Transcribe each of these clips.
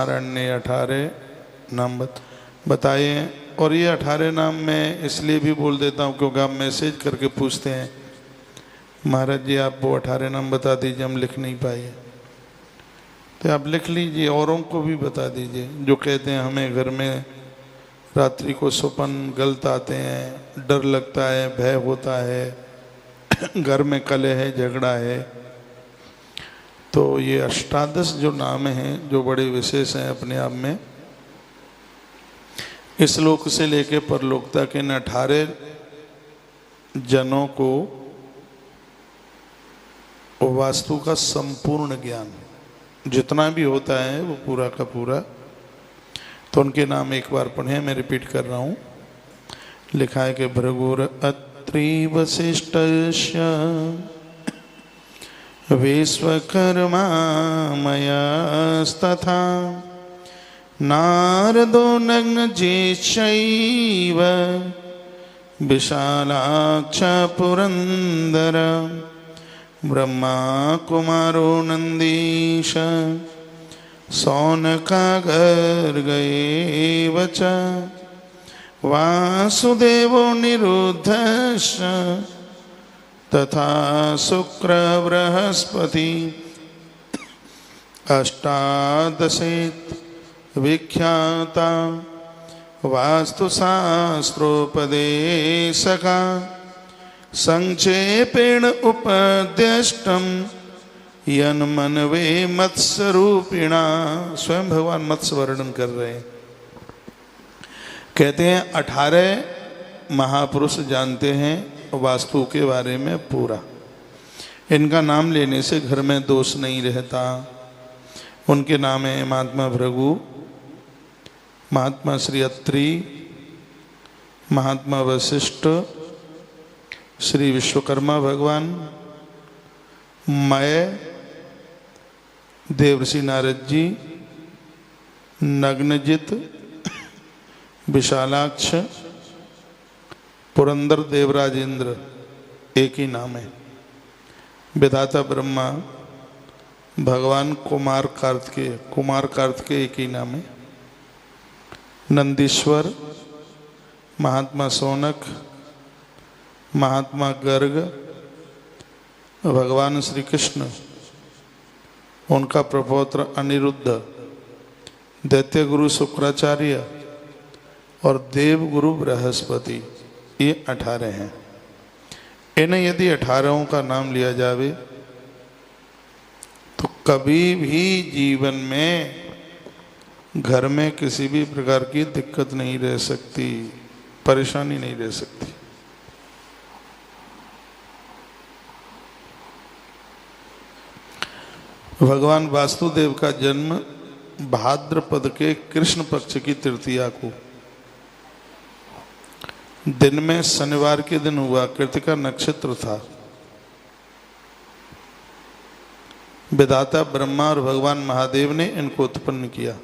नारायण ने 18 नाम बताए हैं। और ये 18 नाम मैं इसलिए भी बोल देता हूँ क्योंकि आप मैसेज करके पूछते हैं महाराज जी आप वो 18 नाम बता दीजिए, हम लिख नहीं पाए। तो आप लिख लीजिए, औरों को भी बता दीजिए जो कहते हैं हमें घर में रात्रि को स्वप्न गलत आते हैं, डर लगता है, भय होता है, घर में कलह है, झगड़ा है। तो ये अष्टादश जो नाम हैं जो बड़े विशेष हैं अपने आप में, इस लोक से लेके परलोक तक इन 18 जनों को वास्तु का संपूर्ण ज्ञान जितना भी होता है वो पूरा का पूरा। तो उनके नाम एक बार पढ़े, मैं रिपीट कर रहा हूँ। लिखा है कि भृगुर अत्रि वसिष्ठस्य विश्वकर्मा मयस्तथा नारदो नग्नजेशैव विशालाक्ष पुरंदर ब्रह्मा कुमारो नंदीश सौनकागर्गएव च वासुदेवो निरुद्धश्च तथा शुक्र बृहस्पति अष्टादशेत विख्याता वास्तुशास्त्रोपदेशका संक्षेपेण उपद्यष्टम यन्मन्वे मत्स्यरूपिणा। स्वयं भगवान मत्स्य वर्णन कर रहे हैं। कहते हैं 18 महापुरुष जानते हैं वास्तु के बारे में पूरा। इनका नाम लेने से घर में दोष नहीं रहता। उनके नाम है महात्मा भृगु, महात्मा श्री अत्रि, महात्मा वशिष्ठ, श्री विश्वकर्मा भगवान, मय, देवर्षि नारद जी, नग्नजित, विशालाक्ष, पुरंदर देवराजेंद्र, एक ही नाम है। विधाता ब्रह्मा, भगवान कुमार कार्तिकेय एक ही नाम है। नंदीश्वर, महात्मा सोनक, महात्मा गर्ग, भगवान श्री कृष्ण, उनका प्रपौत्र अनिरुद्ध, दैत्य गुरु शुक्राचार्य और देव गुरु बृहस्पति, ये 18 हैं। इन्हें यदि 18 का नाम लिया जावे तो कभी भी जीवन में घर में किसी भी प्रकार की दिक्कत नहीं रह सकती, परेशानी नहीं रह सकती। भगवान वासुदेव का जन्म भाद्रपद के कृष्ण पक्ष की तृतीया को दिन में शनिवार के दिन हुआ। कृतिका नक्षत्र था। विधाता ब्रह्मा और भगवान महादेव ने इनको उत्पन्न किया।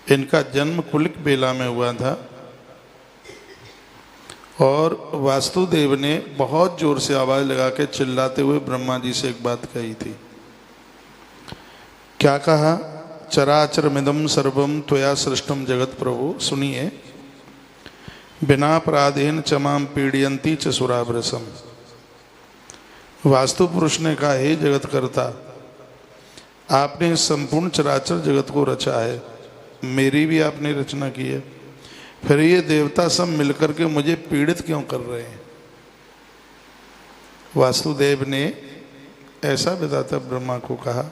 इनका जन्म कुलिक बेला में हुआ था और वासुदेव ने बहुत जोर से आवाज लगा के चिल्लाते हुए ब्रह्मा जी से एक बात कही थी। क्या कहा? चराचरमिदं सर्वं त्वया सृष्टम जगत प्रभु। सुनिए। बिना अपराधेन चमाम पीड़यंती च सुराभ्रसम। वास्तु पुरुष ने कहा, हे जगत करता, आपने संपूर्ण चराचर जगत को रचा है, मेरी भी आपने रचना की है, फिर ये देवता सब मिलकर के मुझे पीड़ित क्यों कर रहे हैं? वासुदेव ने ऐसा विधाता ब्रह्मा को कहा,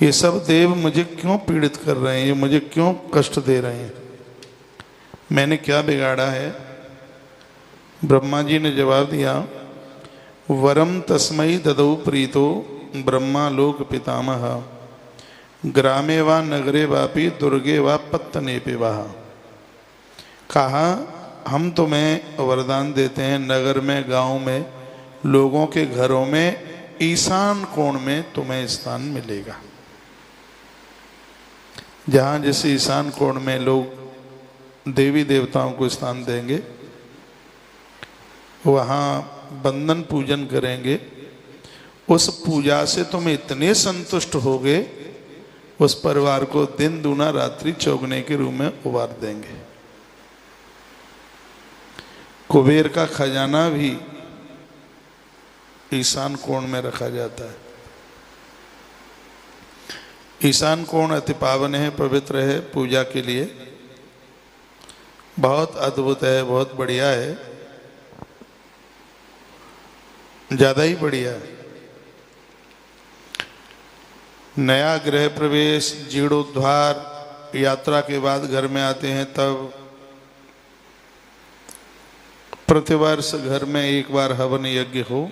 ये सब देव मुझे क्यों पीड़ित कर रहे हैं, ये मुझे क्यों कष्ट दे रहे हैं, मैंने क्या बिगाड़ा है? ब्रह्मा जी ने जवाब दिया, वरम तस्मै ददौ प्रीतो ब्रह्मा लोक पितामह ग्रामे वा नगरे वापि दुर्गे वा पत्तनेपे वाह। कहा, हम तुम्हें वरदान देते हैं, नगर में, गांव में, लोगों के घरों में ईशान कोण में तुम्हें स्थान मिलेगा। जहां जिस ईशान कोण में लोग देवी देवताओं को स्थान देंगे, वहाँ बंदन पूजन करेंगे। उस पूजा से तुम इतने संतुष्ट होगे उस परिवार को दिन दूना रात्रि चौगने के रूप में उबार देंगे। कुबेर का खजाना भी ईशान कोण में रखा जाता है। ईशान कोण अति पावन है, पवित्र है, पूजा के लिए बहुत अद्भुत है, बहुत बढ़िया है, ज्यादा ही बढ़िया है। नया गृह प्रवेश, जीर्णोद्धार, यात्रा के बाद घर में आते हैं तब प्रतिवर्ष घर में एक बार हवन यज्ञ हो,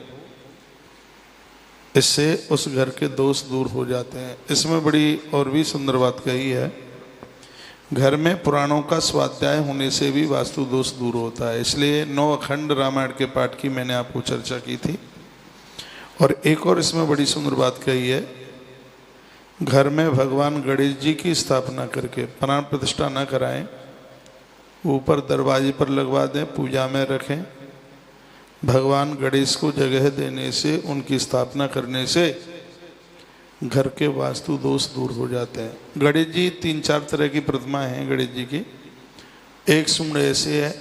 इससे उस घर के दोष दूर हो जाते हैं। इसमें बड़ी और भी सुंदर बात कही है, घर में पुराणों का स्वाध्याय होने से भी वास्तु दोष दूर होता है। इसलिए 9 अखंड रामायण के पाठ की मैंने आपको चर्चा की थी। और एक और इसमें बड़ी सुंदर बात कही है, घर में भगवान गणेश जी की स्थापना करके प्राण प्रतिष्ठा न कराएं, ऊपर दरवाजे पर लगवा दें, पूजा में रखें। भगवान गणेश को जगह देने से, उनकी स्थापना करने से घर के वास्तु दोष दूर हो जाते हैं। गणेश जी 3-4 तरह की प्रतिमाएं हैं गणेश जी की। एक सूंड ऐसे है,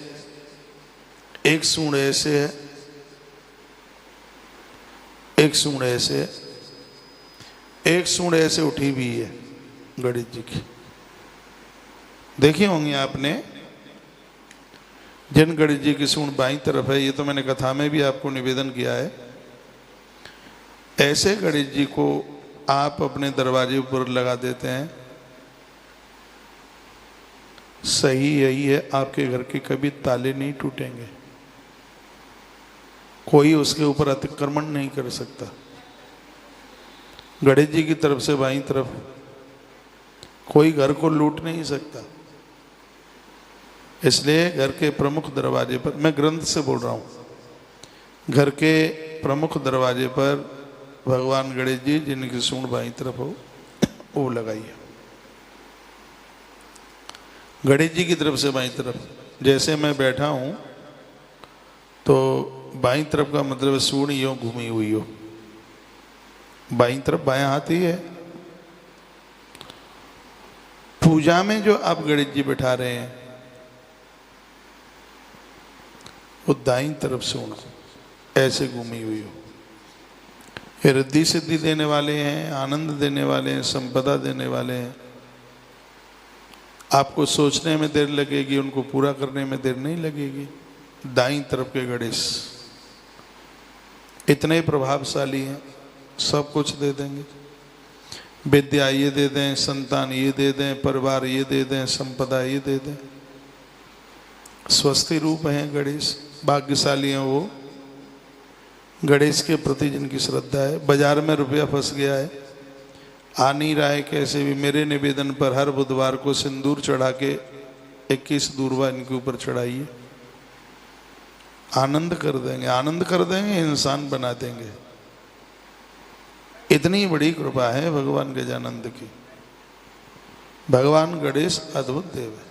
एक सूंड ऐसे है, एक सूंड ऐसे है, एक सूंड ऐसे उठी भी है गणेश जी की। देखी होंगी आपने, जिन गणेश जी की सूंड बाईं तरफ है, ये तो मैंने कथा में भी आपको निवेदन किया है। ऐसे गणेश जी को आप अपने दरवाजे पर लगा देते हैं, सही यही है, आपके घर के कभी ताले नहीं टूटेंगे, कोई उसके ऊपर अतिक्रमण नहीं कर सकता। गणेश जी की तरफ से बाईं तरफ कोई घर को लूट नहीं सकता। इसलिए घर के प्रमुख दरवाजे पर, मैं ग्रंथ से बोल रहा हूँ, घर के प्रमुख दरवाजे पर भगवान गणेश जी जिनकी सूंड बाईं तरफ हो वो लगाइए। गणेश जी की तरफ से बाईं तरफ, जैसे मैं बैठा हूँ तो बाईं तरफ का मतलब सूंड यूं घूमी हुई हो, बाईं तरफ बायां हाथ ही है। पूजा में जो आप गणेश जी बैठा रहे हैं वो दाईं तरफ सूंड ऐसे घूमी हुई हो। ये रिद्धि सिद्धि देने वाले हैं, आनंद देने वाले हैं, संपदा देने वाले हैं। आपको सोचने में देर लगेगी, उनको पूरा करने में देर नहीं लगेगी। दाईं तरफ के गणेश इतने प्रभावशाली हैं, सब कुछ दे देंगे। विद्या ये दे दें, संतान ये दे दें, परिवार ये दे दें, संपदा ये दे दें। स्वस्ति रूप हैं गणेश, भाग्यशाली हैं वो। गणेश के प्रति जिनकी श्रद्धा है। बाजार में रुपया फंस गया है, आ नहीं रहा है कैसे भी, मेरे निवेदन पर हर बुधवार को सिंदूर चढ़ा के 21 दूरवा इनके ऊपर चढ़ाइए, आनंद कर देंगे, आनंद कर देंगे, इंसान बना देंगे। इतनी बड़ी कृपा है भगवान गजानंद की। भगवान गणेश अद्भुत देव है।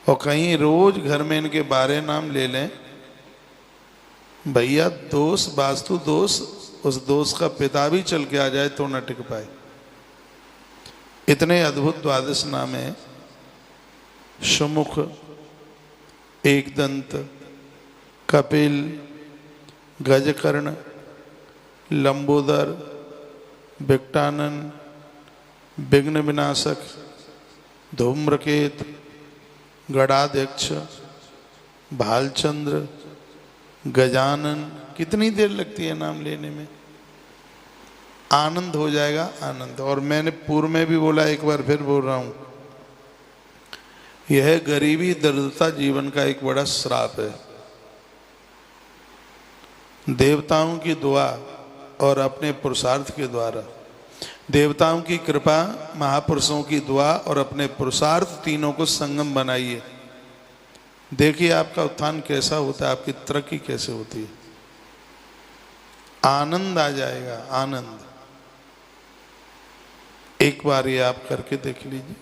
और कहीं रोज घर में इनके 12 नाम ले लें भैया, दोष वास्तु दोष, उस दोष का पिता भी चल के आ जाए तो न टिक पाए। इतने अद्भुत 12 नाम है। सुमुख, एकदंत, कपिल, गजकर्ण, लंबोदर, विकटानन, विघ्न विनाशक, धूम्रकेत, गणाध्यक्ष, भालचंद्र, गजानन। कितनी देर लगती है नाम लेने में, आनंद हो जाएगा, आनंद। और मैंने पूर्व में भी बोला, एक बार फिर बोल रहा हूं, यह गरीबी दरिद्रता जीवन का एक बड़ा श्राप है। देवताओं की दुआ और अपने पुरुषार्थ के द्वारा, देवताओं की कृपा, महापुरुषों की दुआ और अपने पुरुषार्थ, तीनों को संगम बनाइए। देखिए आपका उत्थान कैसा होता है, आपकी तरक्की कैसे होती है, आनंद आ जाएगा, आनंद। एक बार ये आप करके देख लीजिए।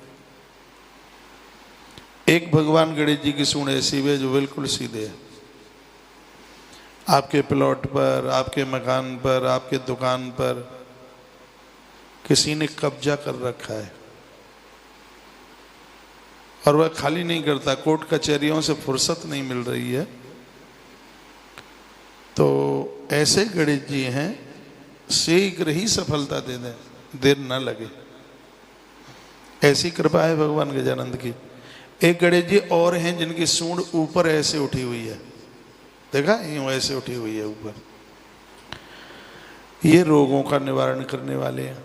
एक भगवान गणेश जी की सूंड ऐसी है जो बिल्कुल सीधे है। आपके प्लॉट पर, आपके मकान पर, आपके दुकान पर किसी ने कब्जा कर रखा है और वह खाली नहीं करता, कोर्ट कचहरियों से फुर्सत नहीं मिल रही है। तो ऐसे गणेश जी हैं, शीघ्र ही सफलता दे दें, देर न लगे, ऐसी कृपा है भगवान गजानंद की। एक गणेश जी और हैं जिनकी सूंड ऊपर ऐसे उठी हुई है, देखा यूं ऐसे उठी हुई है ऊपर। ये रोगों का निवारण करने वाले हैं।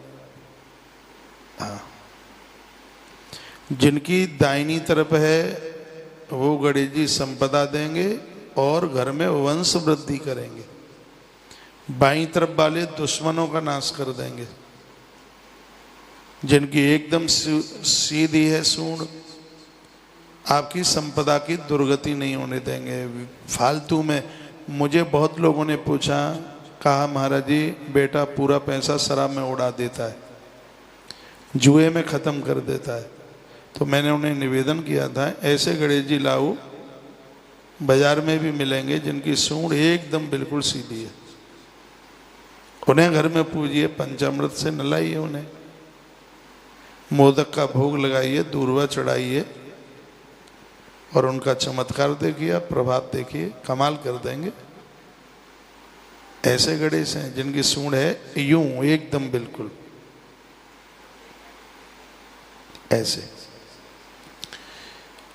हाँ, जिनकी दाहिनी तरफ है वो गणेश जी संपदा देंगे और घर में वंश वृद्धि करेंगे। बाईं तरफ वाले दुश्मनों का नाश कर देंगे। जिनकी एकदम सीधी है सूंड, आपकी संपदा की दुर्गति नहीं होने देंगे। फालतू में मुझे बहुत लोगों ने पूछा, कहा महाराज जी बेटा पूरा पैसा शराब में उड़ा देता है, जुए में ख़त्म कर देता है। तो मैंने उन्हें निवेदन किया था, ऐसे गणेश जी लाओ, बाजार में भी मिलेंगे, जिनकी सूंड एकदम बिल्कुल सीधी है। उन्हें घर में पूजिए, पंचामृत से नलाइए, उन्हें मोदक का भोग लगाइए, दूर्वा चढ़ाइए और उनका चमत्कार देखिए, प्रभात देखिए, कमाल कर देंगे। ऐसे गणेश हैं जिनकी सूंड है यूं एकदम बिल्कुल ऐसे।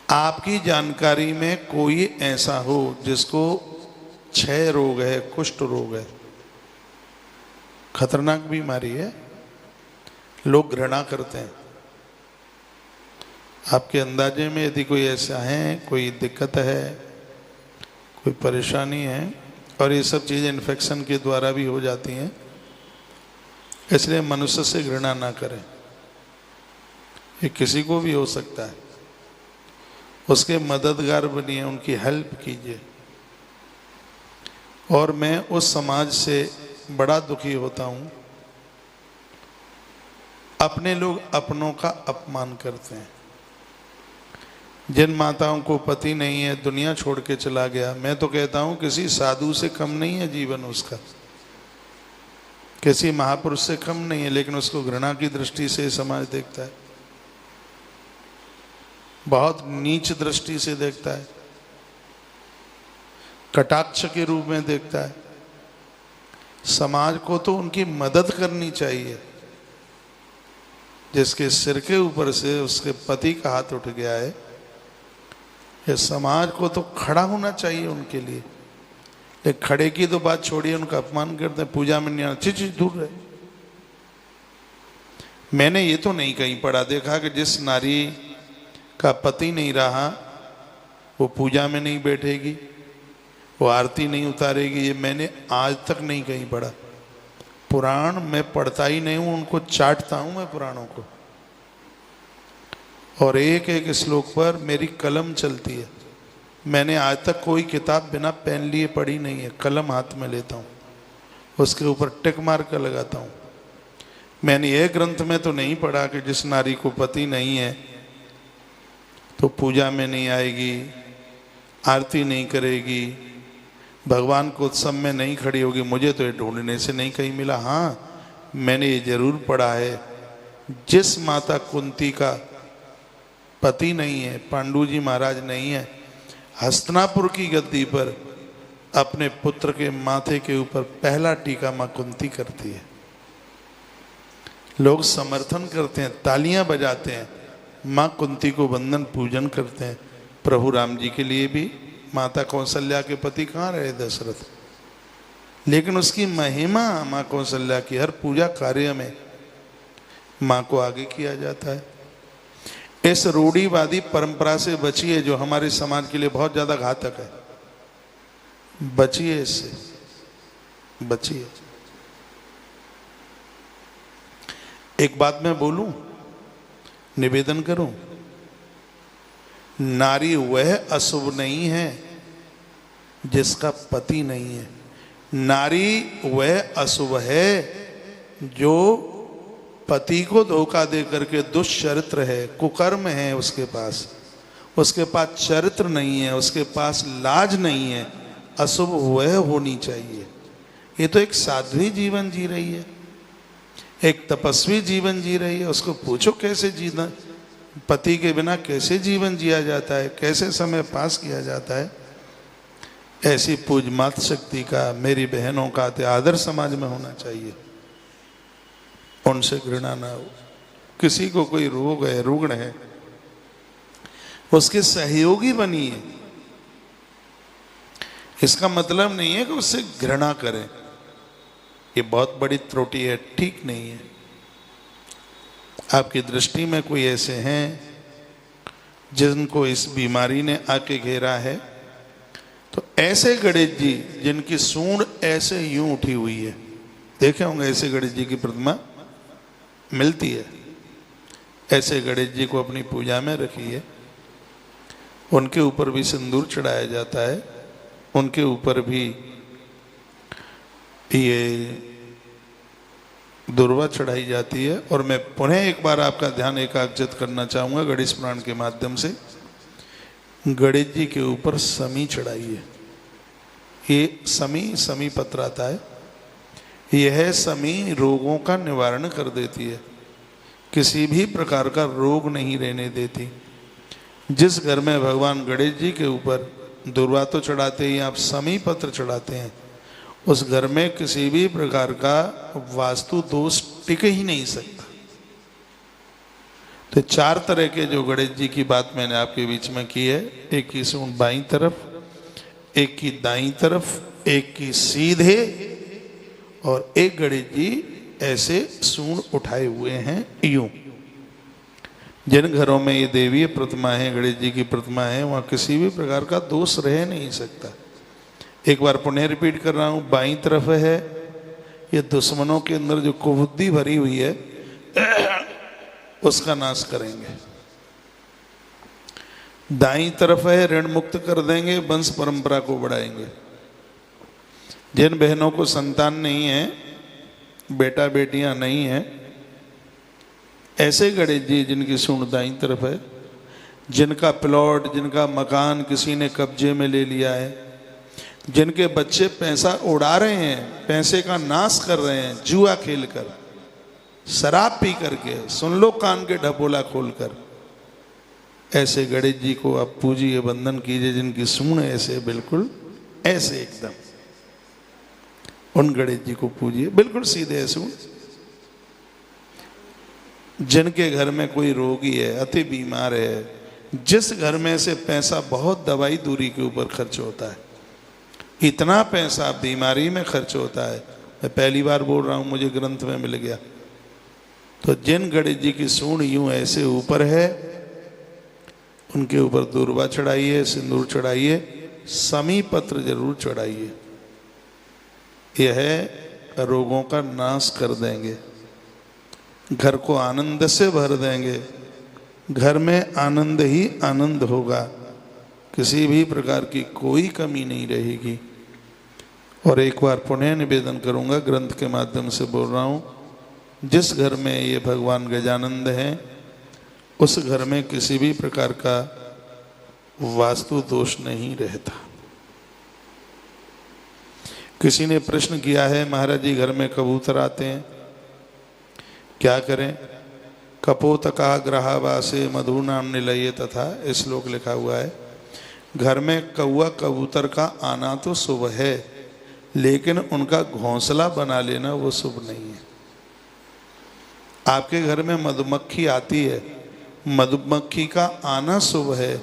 आपकी जानकारी में कोई ऐसा हो जिसको क्षय रोग है, कुष्ठ रोग है, खतरनाक बीमारी है, लोग घृणा करते हैं। आपके अंदाजे में यदि कोई ऐसा है, कोई दिक्कत है, कोई परेशानी है, और ये सब चीज़ें इन्फेक्शन के द्वारा भी हो जाती हैं, इसलिए मनुष्य से घृणा ना करें। ये किसी को भी हो सकता है, उसके मददगार बनिए, उनकी हेल्प कीजिए। और मैं उस समाज से बड़ा दुखी होता हूँ, अपने लोग अपनों का अपमान करते हैं। जिन माताओं को पति नहीं है, दुनिया छोड़ के चला गया, मैं तो कहता हूँ किसी साधु से कम नहीं है जीवन उसका, किसी महापुरुष से कम नहीं है, लेकिन उसको घृणा की दृष्टि से समाज देखता है, बहुत नीच दृष्टि से देखता है, कटाक्ष के रूप में देखता है। समाज को तो उनकी मदद करनी चाहिए। जिसके सिर के ऊपर से उसके पति का हाथ उठ गया है, ये समाज को तो खड़ा होना चाहिए उनके लिए। लेकिन खड़े की तो बात छोड़िए, उनका अपमान करते हैं, पूजा में नहीं आना, चीज दूर रहे। मैंने ये तो नहीं कहीं पढ़ा देखा कि जिस नारी का पति नहीं रहा वो पूजा में नहीं बैठेगी, वो आरती नहीं उतारेगी, ये मैंने आज तक नहीं कहीं पढ़ा। पुराण मैं पढ़ता ही नहीं हूँ, उनको चाटता हूँ मैं पुराणों को, और एक एक श्लोक पर मेरी कलम चलती है। मैंने आज तक कोई किताब बिना पेन लिए पढ़ी नहीं है, कलम हाथ में लेता हूँ, उसके ऊपर टिक मार कर लगाता हूँ। मैंने ये ग्रंथ में तो नहीं पढ़ा कि जिस नारी को पति नहीं है तो पूजा में नहीं आएगी, आरती नहीं करेगी, भगवान को उत्सव में नहीं खड़ी होगी। मुझे तो ये ढूंढने से नहीं कहीं मिला। हाँ, मैंने ये जरूर पढ़ा है, जिस माता कुंती का पति नहीं है, पांडु जी महाराज नहीं है, हस्तिनापुर की गद्दी पर अपने पुत्र के माथे के ऊपर पहला टीका मां कुंती करती है। लोग समर्थन करते हैं, तालियां बजाते हैं, मां कुंती को वंदन पूजन करते हैं। प्रभु राम जी के लिए भी माता कौशल्या के पति कहाँ रहे? दशरथ। लेकिन उसकी महिमा मां कौशल्या की, हर पूजा कार्य में मां को आगे किया जाता है। इस रूढ़िवादी परंपरा से बचिए जो हमारे समाज के लिए बहुत ज्यादा घातक है। बचिए, इससे बचिए। एक बात मैं बोलूं, निवेदन करूं, नारी वह अशुभ नहीं है जिसका पति नहीं है। नारी वह अशुभ है जो पति को धोखा दे करके दुष्चरित्र है, कुकर्म है उसके पास चरित्र नहीं है, उसके पास लाज नहीं है। अशुभ वह होनी चाहिए। ये तो एक साध्वी जीवन जी रही है, एक तपस्वी जीवन जी रही है, उसको पूछो कैसे जीना, पति के बिना कैसे जीवन जिया जाता है, कैसे समय पास किया जाता है। ऐसी पूज मात शक्ति का, मेरी बहनों का आदर समाज में होना चाहिए। उनसे घृणा ना हो। किसी को कोई रोग है, रुग्ण है, उसके सहयोगी बनिए। इसका मतलब नहीं है कि उससे घृणा करें, ये बहुत बड़ी त्रुटि है, ठीक नहीं है। आपकी दृष्टि में कोई ऐसे हैं जिनको इस बीमारी ने आके घेरा है, तो ऐसे गणेश जी जिनकी सूंड ऐसे यूं उठी हुई है, देखे होंगे ऐसे गणेश जी की प्रतिमा मिलती है, ऐसे गणेश जी को अपनी पूजा में रखिए। उनके ऊपर भी सिंदूर चढ़ाया जाता है, उनके ऊपर भी ये दुर्वा चढ़ाई जाती है। और मैं पुनः एक बार आपका ध्यान एकाग्रचित करना चाहूँगा गणेश पुराण के माध्यम से। गणेश जी के ऊपर समी चढ़ाइए। ये समी पत्र आता है, यह समी रोगों का निवारण कर देती है, किसी भी प्रकार का रोग नहीं रहने देती। जिस घर में भगवान गणेश जी के ऊपर दुर्वा तो चढ़ाते ही, आप समी पत्र चढ़ाते हैं, उस घर में किसी भी प्रकार का वास्तु दोष टिक ही नहीं सकता। तो 4 तरह के जो गणेश जी की बात मैंने आपके बीच में की है, एक की सूंड बाईं तरफ, एक की दाईं तरफ, एक की सीधे, और एक गणेश जी ऐसे सूंड उठाए हुए हैं यूं। जिन घरों में ये देवीय प्रतिमा है, गणेश जी की प्रतिमा है, वहाँ किसी भी प्रकार का दोष रह नहीं सकता। एक बार पुनः रिपीट कर रहा हूँ, बाईं तरफ है ये दुश्मनों के अंदर जो कुबुद्धि भरी हुई है उसका नाश करेंगे। दाईं तरफ है ऋण मुक्त कर देंगे, वंश परंपरा को बढ़ाएंगे। जिन बहनों को संतान नहीं है, बेटा बेटियां नहीं है, ऐसे गणेश जी जिनकी सूंड दाईं तरफ है, जिनका प्लॉट, जिनका मकान किसी ने कब्जे में ले लिया है, जिनके बच्चे पैसा उड़ा रहे हैं, पैसे का नाश कर रहे हैं, जुआ खेलकर, शराब पी करके, सुन लो कान के ढपोला खोलकर, ऐसे गणेश जी को आप पूजिए, वंदन कीजिए। जिनकी सूंड ऐसे, बिल्कुल ऐसे एकदम, उन गणेश जी को पूजिए, बिल्कुल सीधे सूंड। जिनके घर में कोई रोगी है, अति बीमार है, जिस घर में से पैसा बहुत दवाई दूरी के ऊपर खर्च होता है, इतना पैसा बीमारी में खर्च होता है, मैं पहली बार बोल रहा हूँ, मुझे ग्रंथ में मिल गया। तो जिन गणेश जी की सूंड यूं ऐसे ऊपर है, उनके ऊपर दुर्वा चढ़ाइए, सिंदूर चढ़ाइए, समी पत्र जरूर चढ़ाइए। यह रोगों का नाश कर देंगे, घर को आनंद से भर देंगे, घर में आनंद ही आनंद होगा, किसी भी प्रकार की कोई कमी नहीं रहेगी। और एक बार पुनः निवेदन करूंगा, ग्रंथ के माध्यम से बोल रहा हूँ, जिस घर में ये भगवान गजानंद हैं, उस घर में किसी भी प्रकार का वास्तु दोष नहीं रहता। किसी ने प्रश्न किया है, महाराज जी घर में कबूतर आते हैं, क्या करें? कपोतका ग्रहावासे मधुनाम निलये तथा श्लोक लिखा हुआ है। घर में कौआ कबूतर का आना तो शुभ है, लेकिन उनका घोंसला बना लेना वो शुभ नहीं है। आपके घर में मधुमक्खी आती है, मधुमक्खी का आना शुभ है,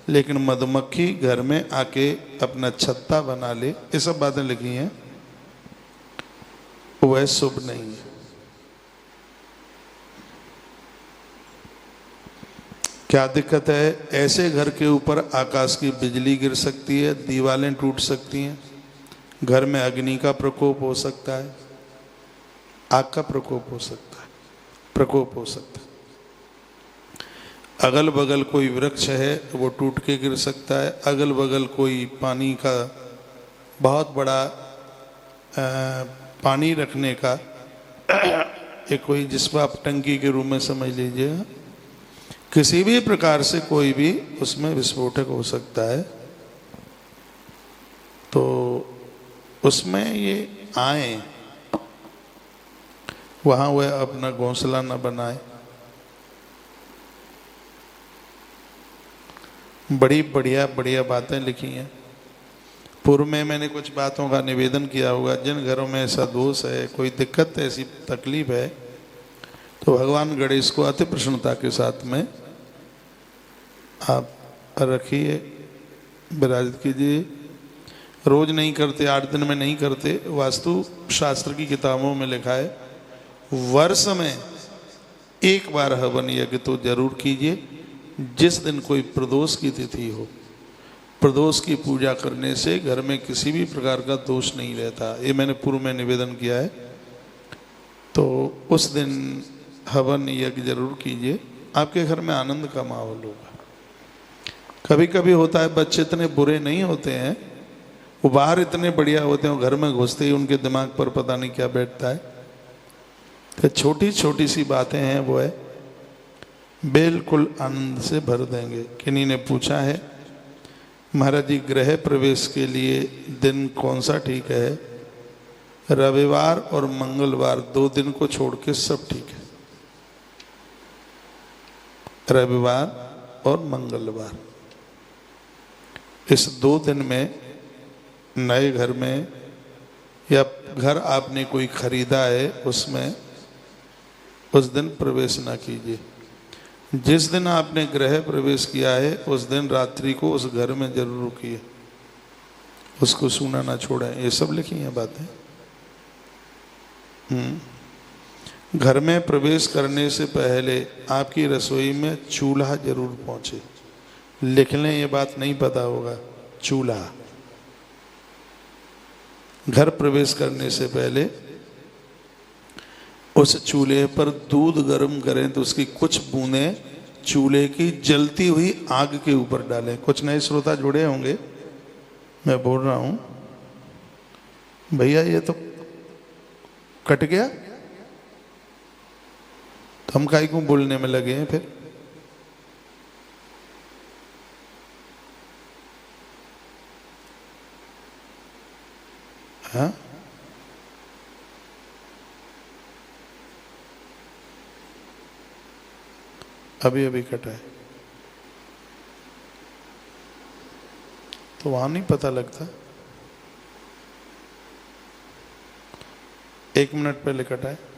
लेकिन मधुमक्खी घर में आके अपना छत्ता बना ले, ये सब बातें लिखी हैं, वह शुभ नहीं है। क्या दिक्कत है? ऐसे घर के ऊपर आकाश की बिजली गिर सकती है, दीवारें टूट सकती हैं, घर में अग्नि का प्रकोप हो सकता है, आग का प्रकोप हो सकता है, प्रकोप हो सकता है। अगल बगल कोई वृक्ष है वो टूट के गिर सकता है, अगल बगल कोई पानी का बहुत बड़ा पानी रखने का एक कोई, जिसको आप टंकी के रूप में समझ लीजिए, किसी भी प्रकार से कोई भी उसमें विस्फोटक हो सकता है। तो उसमें ये आए, वहाँ वह अपना घोंसला न बनाए। बड़ी बढ़िया बढ़िया बातें लिखी हैं। पूर्व में मैंने कुछ बातों का निवेदन किया होगा। जिन घरों में ऐसा दोष है, कोई दिक्कत है, ऐसी तकलीफ है, तो भगवान गणेश को अति प्रसन्नता के साथ में आप रखिए, विराजित कीजिए। रोज नहीं करते, 8 दिन में नहीं करते। वास्तु शास्त्र की किताबों में लिखा है वर्ष में एक बार हवन यज्ञ तो जरूर कीजिए, जिस दिन कोई प्रदोष की तिथि हो। प्रदोष की पूजा करने से घर में किसी भी प्रकार का दोष नहीं रहता। ये मैंने पूर्व में निवेदन किया है। तो उस दिन हवन यज्ञ जरूर कीजिए, आपके घर में आनंद का माहौल होगा। कभी कभी होता है बच्चे इतने बुरे नहीं होते हैं, वो बाहर इतने बढ़िया होते हैं, घर में घुसते ही उनके दिमाग पर पता नहीं क्या बैठता है। तो छोटी छोटी सी बातें हैं, वो है बिल्कुल आनंद से भर देंगे। किन्हीं ने पूछा है महाराज जी गृह प्रवेश के लिए दिन कौन सा ठीक है? रविवार और मंगलवार 2 दिन को छोड़ के सब ठीक है। रविवार और मंगलवार, इस 2 दिन में नए घर में या घर आपने कोई खरीदा है उसमें उस दिन प्रवेश ना कीजिए। जिस दिन आपने गृह प्रवेश किया है उस दिन रात्रि को उस घर में जरूर रुकिए, उसको सूना ना छोड़ें। ये सब लिखी हैं बातें। घर में प्रवेश करने से पहले आपकी रसोई में चूल्हा जरूर पहुंचे। लिख लें, ये बात नहीं पता होगा। चूल्हा, घर प्रवेश करने से पहले उस चूल्हे पर दूध गर्म करें तो उसकी कुछ बूंदें चूल्हे की जलती हुई आग के ऊपर डालें। कुछ नए श्रोता जुड़े होंगे, मैं बोल रहा हूं भैया ये तो कट गया, तो हम काहे को बोलने में लगे हैं फिर। हाँ, अभी अभी कटा है तो वहां नहीं पता लगता। 1 मिनट पहले कटा है।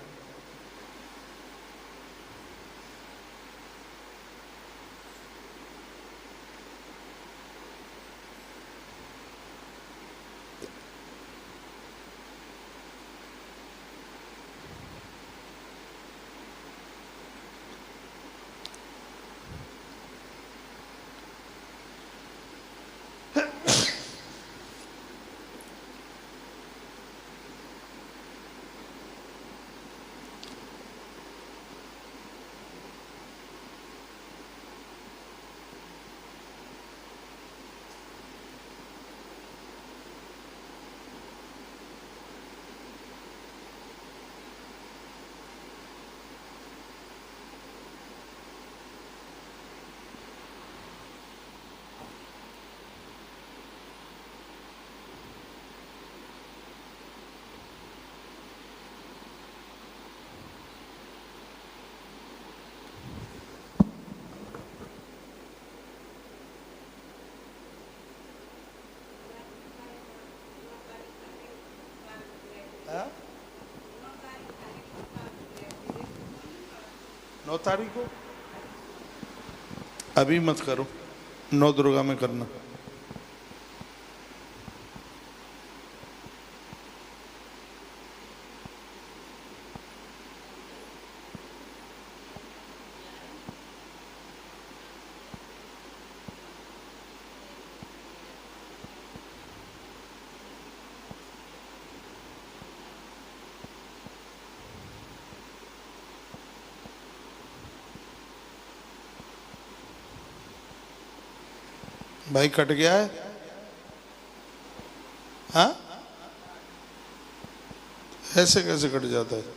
हाँ? 9 तारीख को अभी मत करो, 9 दुर्गा में करना। भाई कट गया है। हाँ, ऐसे कैसे कट जाता है?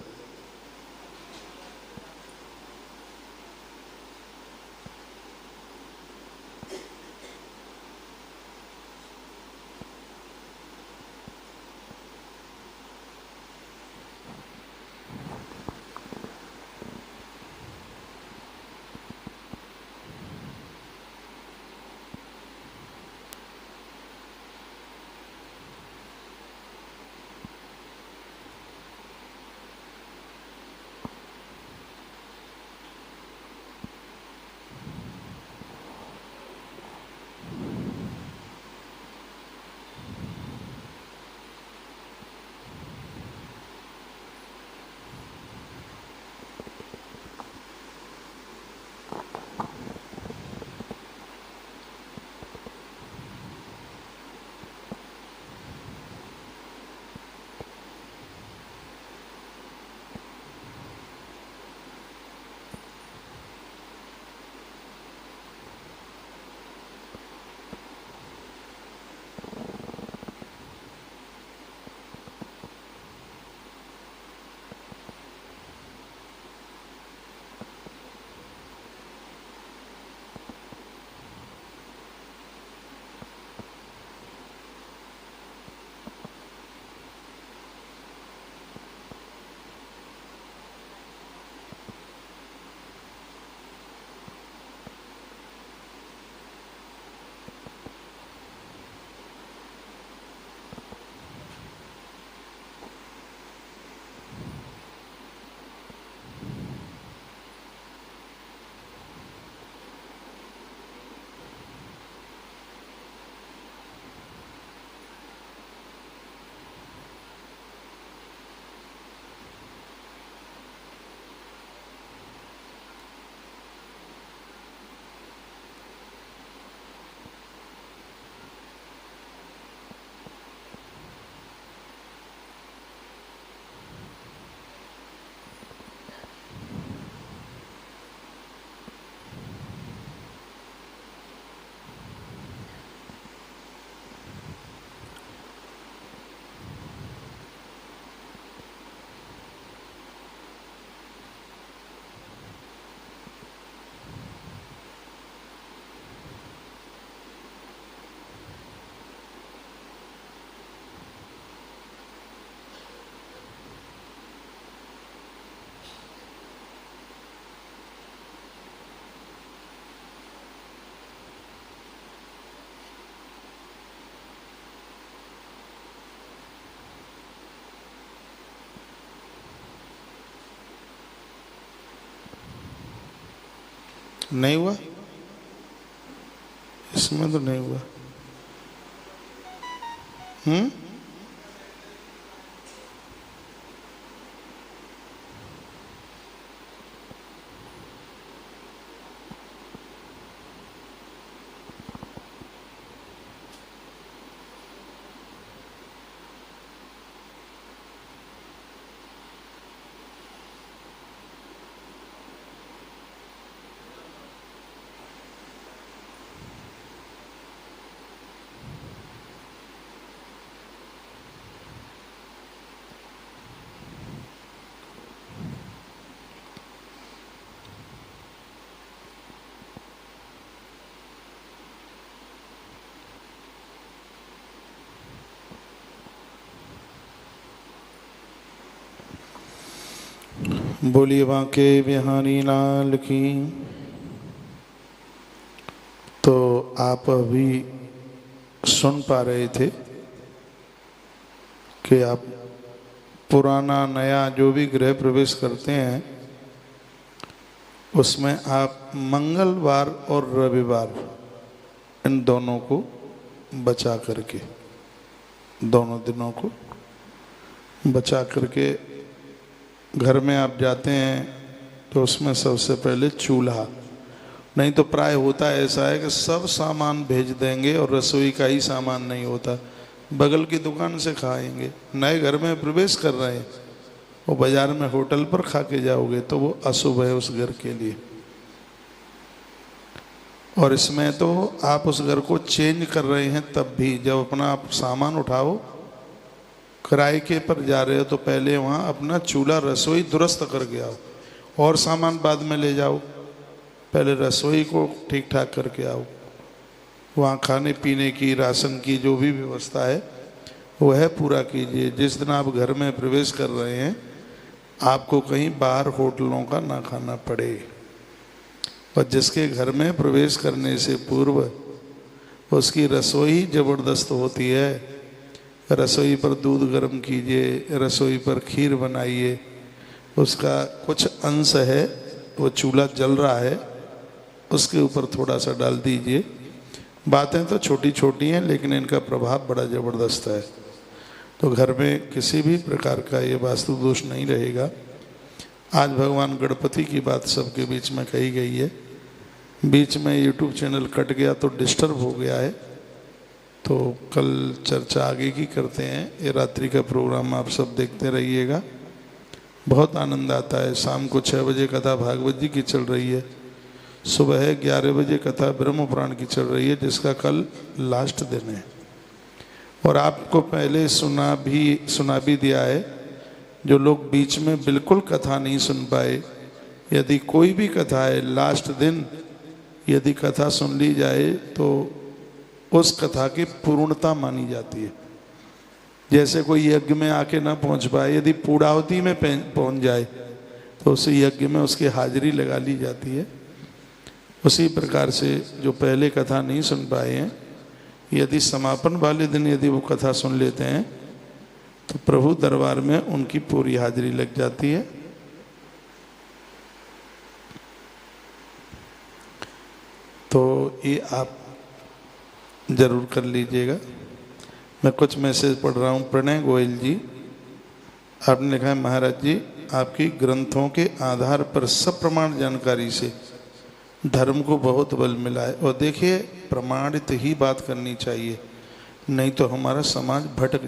नहीं हुआ, इसमें तो नहीं हुआ। बोलिए बांके बिहारी लाल की। तो आप अभी सुन पा रहे थे कि आप पुराना नया जो भी गृह प्रवेश करते हैं उसमें आप मंगलवार और रविवार इन दोनों को बचा करके, दोनों दिनों को बचा करके घर में आप जाते हैं तो उसमें सबसे पहले चूल्हा, नहीं तो प्राय होता ऐसा है कि सब सामान भेज देंगे और रसोई का ही सामान नहीं होता, बगल की दुकान से खाएंगे। नए घर में प्रवेश कर रहे हैं, वो बाजार में होटल पर खा के जाओगे तो वो अशुभ है उस घर के लिए। और इसमें तो आप उस घर को चेंज कर रहे हैं, तब भी जब अपना आप सामान उठाओ किराए के पर जा रहे हो तो पहले वहाँ अपना चूल्हा रसोई दुरुस्त करके आओ, और सामान बाद में ले जाओ, पहले रसोई को ठीक ठाक करके आओ। वहाँ खाने पीने की, राशन की जो भी व्यवस्था है वह पूरा कीजिए। जिस दिन आप घर में प्रवेश कर रहे हैं आपको कहीं बाहर होटलों का ना खाना पड़े। और जिसके घर में प्रवेश करने से पूर्व उसकी रसोई ज़बरदस्त होती है, रसोई पर दूध गर्म कीजिए, रसोई पर खीर बनाइए, उसका कुछ अंश है वो चूल्हा जल रहा है उसके ऊपर थोड़ा सा डाल दीजिए। बातें तो छोटी छोटी हैं लेकिन इनका प्रभाव बड़ा ज़बरदस्त है। तो घर में किसी भी प्रकार का ये वास्तु दोष नहीं रहेगा। आज भगवान गणपति की बात सबके बीच में कही गई है, बीच में यूट्यूब चैनल कट गया तो डिस्टर्ब हो गया है, तो कल चर्चा आगे की करते हैं। ये रात्रि का प्रोग्राम आप सब देखते रहिएगा, बहुत आनंद आता है। शाम को 6 बजे कथा भागवत जी की चल रही है, सुबह 11 बजे कथा ब्रह्म पुराण की चल रही है, जिसका कल लास्ट दिन है। और आपको पहले सुना भी दिया है, जो लोग बीच में बिल्कुल कथा नहीं सुन पाए, यदि कोई भी कथा है लास्ट दिन यदि कथा सुन ली जाए तो उस कथा की पूर्णता मानी जाती है। जैसे कोई यज्ञ में आके ना पहुंच पाए, यदि पूर्णाहुति में पहुंच जाए तो उस यज्ञ में उसकी हाजिरी लगा ली जाती है। उसी प्रकार से जो पहले कथा नहीं सुन पाए हैं, यदि समापन वाले दिन यदि वो कथा सुन लेते हैं तो प्रभु दरबार में उनकी पूरी हाजिरी लग जाती है। तो ये आप जरूर कर लीजिएगा। मैं कुछ मैसेज पढ़ रहा हूँ। प्रणय गोयल जी, आपने लिखा है, महाराज जी आपकी ग्रंथों के आधार पर सब प्रमाण जानकारी से धर्म को बहुत बल मिला है। और देखिए प्रमाणित ही बात करनी चाहिए, नहीं तो हमारा समाज भटक